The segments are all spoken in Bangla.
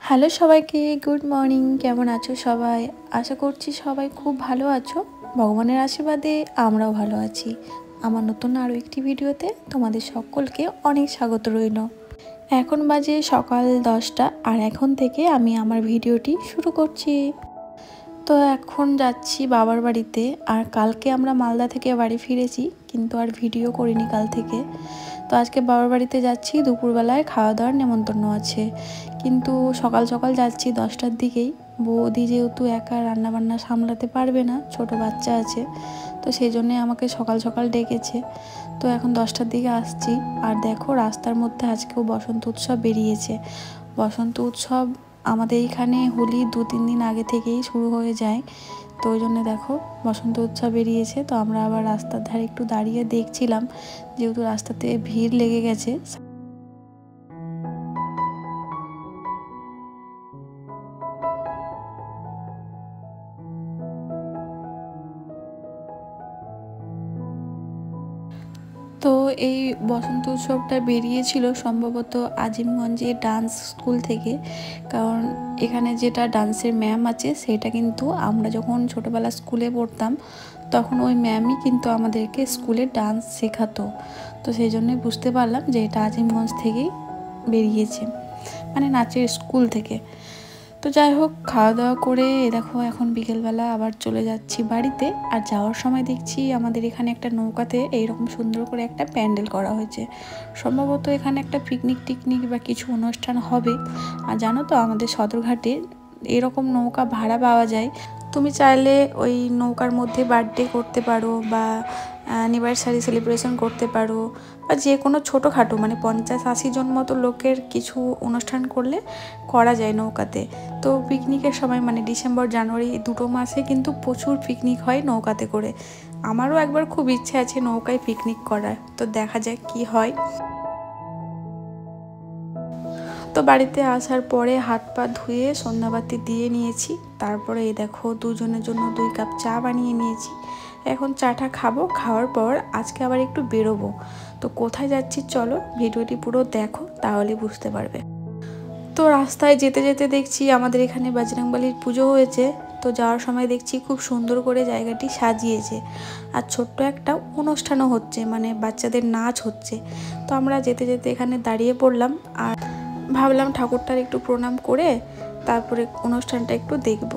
হ্যালো সবাইকে, গুড মর্নিং। কেমন আছো সবাই? আশা করছি সবাই খুব ভালো আছো। ভগবানের আশীর্বাদে আমরাও ভালো আছি। আমার নতুন আরও একটি ভিডিওতে তোমাদের সকলকে অনেক স্বাগত রইল। এখন বাজে সকাল 10টা আর এখন থেকে আমি আমার ভিডিওটি শুরু করছি। তো এখন যাচ্ছি বাবার বাড়িতে। আর কালকে আমরা মালদা থেকে বাড়ি ফিরেছি, কিন্তু আর ভিডিও করিনি কাল থেকে। তো আজকে বাবার বাড়িতে যাচ্ছি, দুপুরবেলায় খাওয়া দাওয়ার নেমন্তন্ন আছে, কিন্তু সকাল সকাল যাচ্ছি 10টার দিকেই। বৌদি যেহেতু একা রান্নাবান্না সামলাতে পারবে না, ছোট বাচ্চা আছে, তো সেই জন্যে আমাকে সকাল সকাল ডেকেছে। তো এখন 10টার দিকে আসছি। আর দেখো রাস্তার মধ্যে আজকেও বসন্ত উৎসব বেরিয়েছে। বসন্ত উৎসব আমাদের এখানে হোলি 2-3 দিন আগে থেকেই শুরু হয়ে যায়। তো ওই জন্য দেখো বসন্ত উৎসব বেরিয়েছে। তো আমরা আবার রাস্তার ধারে একটু দাঁড়িয়ে দেখছিলাম, যেহেতু রাস্তাতে ভিড় লেগে গেছে। তো এই বসন্ত উৎসবটা বেরিয়েছিল সম্ভবত আজিমগঞ্জে ডান্স স্কুল থেকে। কারণ এখানে যেটা ডান্সের ম্যাম আছে সেটা কিন্তু আমরা যখন ছোটোবেলা স্কুলে পড়তাম তখন ওই ম্যামই কিন্তু আমাদেরকে স্কুলে ডান্স শেখাতো। তো সেই জন্যই বুঝতে পারলাম যে এটা আজিমগঞ্জ থেকেই বেরিয়েছে, মানে নাচের স্কুল থেকে। তো যাই হোক, খাওয়া দাওয়া করে দেখো এখন বিকেলবেলা আবার চলে যাচ্ছি বাড়িতে। আর যাওয়ার সময় দেখছি আমাদের এখানে একটা নৌকাতে এইরকম সুন্দর করে একটা প্যান্ডেল করা হয়েছে। সম্ভবত এখানে একটা পিকনিক টিকনিক বা কিছু অনুষ্ঠান হবে। আর জানো তো আমাদের সদরঘাটে এরকম নৌকা ভাড়া পাওয়া যায়। তুমি চাইলে ওই নৌকার মধ্যে বার্থডে করতে পারো বা অ্যানিভার্সারি সেলিব্রেশন করতে পারো, বা যে কোনো ছোটোখাটো মানে 50-80 জন মতো লোকের কিছু অনুষ্ঠান করলে করা যায় নৌকাতে। তো পিকনিকের সময় মানে ডিসেম্বর জানুয়ারি দুটো মাসে কিন্তু প্রচুর পিকনিক হয় নৌকাতে করে। আমারও একবার খুব ইচ্ছে আছে নৌকায় পিকনিক করার, তো দেখা যাক কি হয়। তো বাড়িতে আসার পরে হাত পা ধুয়ে সন্ধ্যাবাতি দিয়ে নিয়েছি। তারপরে এই দেখো দুজনের জন্য 2 কাপ চা বানিয়ে নিয়েছি। এখন চাটা খাবো, খাওয়ার পর আজকে আবার একটু বেরোবো। তো কোথায় যাচ্ছি চলো ভিডিওটি পুরো দেখো, তাহলে বুঝতে পারবে। তো রাস্তায় যেতে যেতে দেখছি আমাদের এখানে বজরংবলীর পুজো হয়েছে। তো যাওয়ার সময় দেখছি খুব সুন্দর করে জায়গাটি সাজিয়েছে, আর ছোট্ট একটা অনুষ্ঠানও হচ্ছে, মানে বাচ্চাদের নাচ হচ্ছে। তো আমরা যেতে যেতে এখানে দাঁড়িয়ে পড়লাম আর ভাবলাম ঠাকুরটার একটু প্রণাম করে তারপরে অনুষ্ঠানটা একটু দেখব।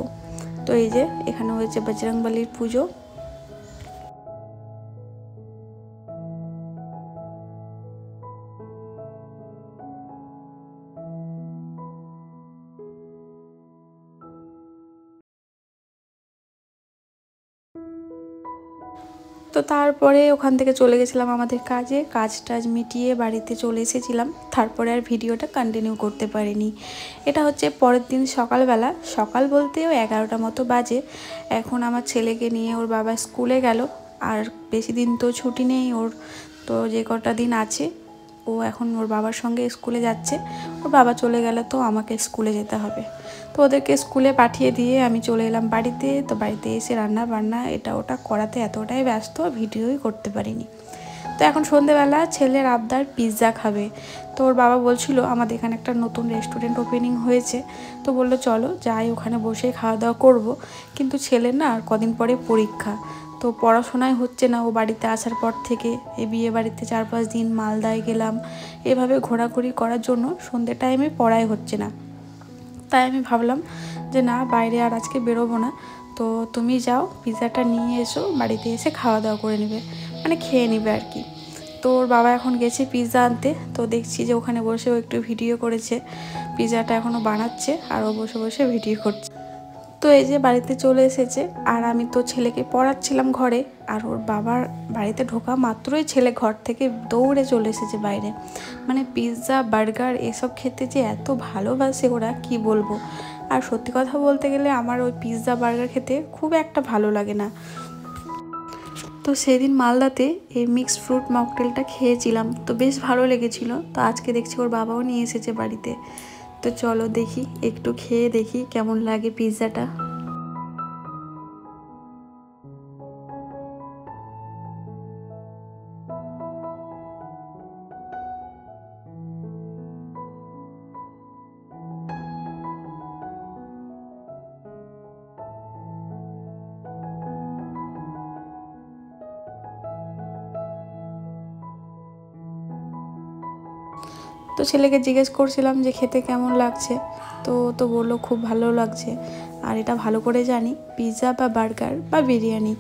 তো এই যে এখানে হয়েছে বজরংবলীর পুজো। তো তারপরে ওখান থেকে চলে গেছিলাম আমাদের কাজে, কাজ টাজ মিটিয়ে বাড়িতে চলে এসেছিলাম। তারপরে আর ভিডিওটা কন্টিনিউ করতে পারিনি। এটা হচ্ছে পরের দিন সকালবেলা, সকাল বলতেও 11টা মতো বাজে। এখন আমার ছেলেকে নিয়ে ওর বাবা স্কুলে গেল। আর বেশি দিন তো ছুটি নেই ওর, তো যে কটা দিন আছে ও এখন ওর বাবার সঙ্গে স্কুলে যাচ্ছে। ওর বাবা চলে গেলে তো আমাকে স্কুলে যেতে হবে। তো ওদেরকে স্কুলে পাঠিয়ে দিয়ে আমি চলে এলাম বাড়িতে। তো বাড়িতে এসে রান্না বান্না এটা ওটা করাতে এতটাই ব্যস্ত ভিডিওই করতে পারিনি। তো এখন সন্ধেবেলা ছেলের আবদার পিৎজা খাবে। তো ওর বাবা বলছিল আমাদের এখানে একটা নতুন রেস্টুরেন্ট ওপেনিং হয়েছে, তো বললো চলো যাই, ওখানে বসে খাওয়া দাওয়া করবো। কিন্তু ছেলের না আর কদিন পরে পরীক্ষা, তো পড়াশোনায় হচ্ছে না। ও বাড়িতে আসার পর থেকে এই বিয়ে বাড়িতে 4-5 দিন মালদায় গেলাম, এভাবে ঘোরাঘুরি করার জন্য সন্ধ্যে টাইমে পড়াই হচ্ছে না। তাই আমি ভাবলাম যে না, বাইরে আর আজকে বেরোবো না। তো তুমি যাও পিৎজাটা নিয়ে এসো, বাড়িতে এসে খাওয়া দাওয়া করে নেবে, মানে খেয়ে নেবে আর কি। তো ওর বাবা এখন গেছে পিৎজা আনতে। তো দেখছি যে ওখানে বসেও একটু ভিডিও করেছে, পিৎজাটা এখনও বানাচ্ছে আর ও বসে বসে ভিডিও করছে। তো এই যে বাড়িতে চলে এসেছে, আর আমি তো ছেলেকে পড়াচ্ছিলাম ঘরে। আর ওর বাবার বাড়িতে ঢোকা মাত্রই ছেলে ঘর থেকে দৌড়ে চলে এসেছে বাইরে। মানে পিৎজা বার্গার এসব খেতে যে এত ভালোবাসে ওরা, কি বলবো। আর সত্যি কথা বলতে গেলে আমার ওই পিৎজা বার্গার খেতে খুব একটা ভালো লাগে না। তো সেদিন মালদাতে এই মিক্সড ফ্রুট মকটেলটা খেয়েছিলাম, তো বেশ ভালো লেগেছিল। তো আজকে দেখছি ওর বাবাও নিয়ে এসেছে বাড়িতে। তো চলো দেখি, একটু খেয়ে দেখি কেমন লাগে পিৎজাটা। তো ছেলেকে জিজ্ঞেস করছিলাম যে খেতে কেমন লাগছে, তো বললো খুব ভালো লাগছে। আর এটা ভালো করে জানি পিৎজা বা বার্গার বা বিরিয়ানি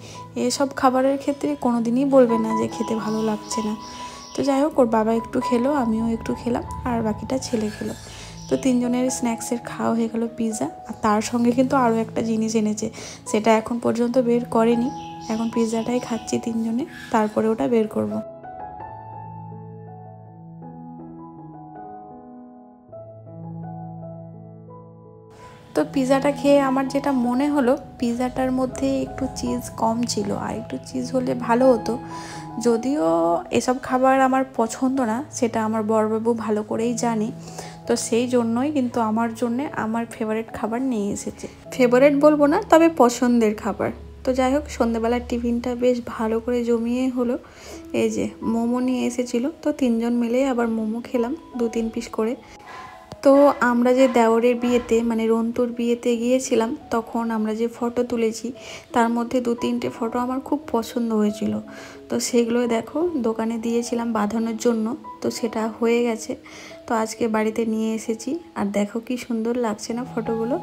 এসব খাবারের ক্ষেত্রে কোনো দিনই বলবে না যে খেতে ভালো লাগছে না। তো যাই হোক, ওর বাবা একটু খেলো, আমিও একটু খেলাম, আর বাকিটা ছেলে খেলো। তো তিনজনের স্ন্যাক্সের খাওয়া হয়ে গেল পিৎজা। আর তার সঙ্গে কিন্তু আরও একটা জিনিস এনেছে, সেটা এখন পর্যন্ত বের করেনি। এখন পিৎজাটাই খাচ্ছি তিনজনে, তারপরে ওটা বের করব। তো পিৎজাটা খেয়ে আমার যেটা মনে হলো, পিৎজাটার মধ্যে একটু চিজ কম ছিল, আর একটু চিজ হলে ভালো হতো। যদিও এসব খাবার আমার পছন্দ না, সেটা আমার বড়বাবু ভালো করেই জানে। তো সেই জন্যই কিন্তু আমার জন্যে আমার ফেভারিট খাবার নিয়ে এসেছে। ফেভারিট বলবো না, তবে পছন্দের খাবার। তো যাই হোক, সন্ধ্যেবেলার টিফিনটা বেশ ভালো করে জমিয়ে হলো। এই যে মোমো নিয়ে এসেছিলো, তো তিনজন মিলে আবার মোমো খেলাম 2-3 পিস করে। তো আমরা যে দেওরের বিয়েতে মানে রন্তুর বিয়েতে গিয়েছিলাম, তখন আমরা যে ফটো তুলেছি তার মধ্যে 2-3টে ফটো আমার খুব পছন্দ হয়েছিল। তো সেগুলো দেখো দোকানে দিয়েছিলাম বাঁধানোর জন্য, তো সেটা হয়ে গেছে। তো আজকে বাড়িতে নিয়ে এসেছি, আর দেখো কি সুন্দর লাগছে না ফটোগুলো।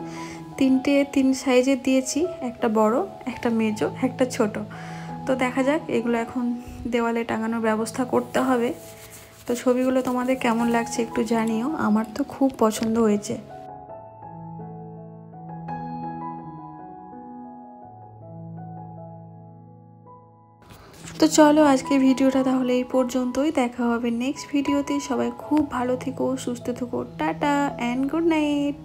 3 সাইজের দিয়েছি, একটা বড়, একটা মেজো, একটা ছোট। তো দেখা যাক, এগুলো এখন দেওয়ালে টাঙানোর ব্যবস্থা করতে হবে। তো ছবিগুলো তোমাদের কেমন লাগছে একটু জানিও, আমার তো খুব পছন্দ হয়েছে। তো চলো, আজকে ভিডিওটা তাহলে এই পর্যন্তই। দেখা হবে নেক্সট ভিডিওতে। সবাই খুব ভালো থেকো, সুস্থ থেকো। Tata and good night.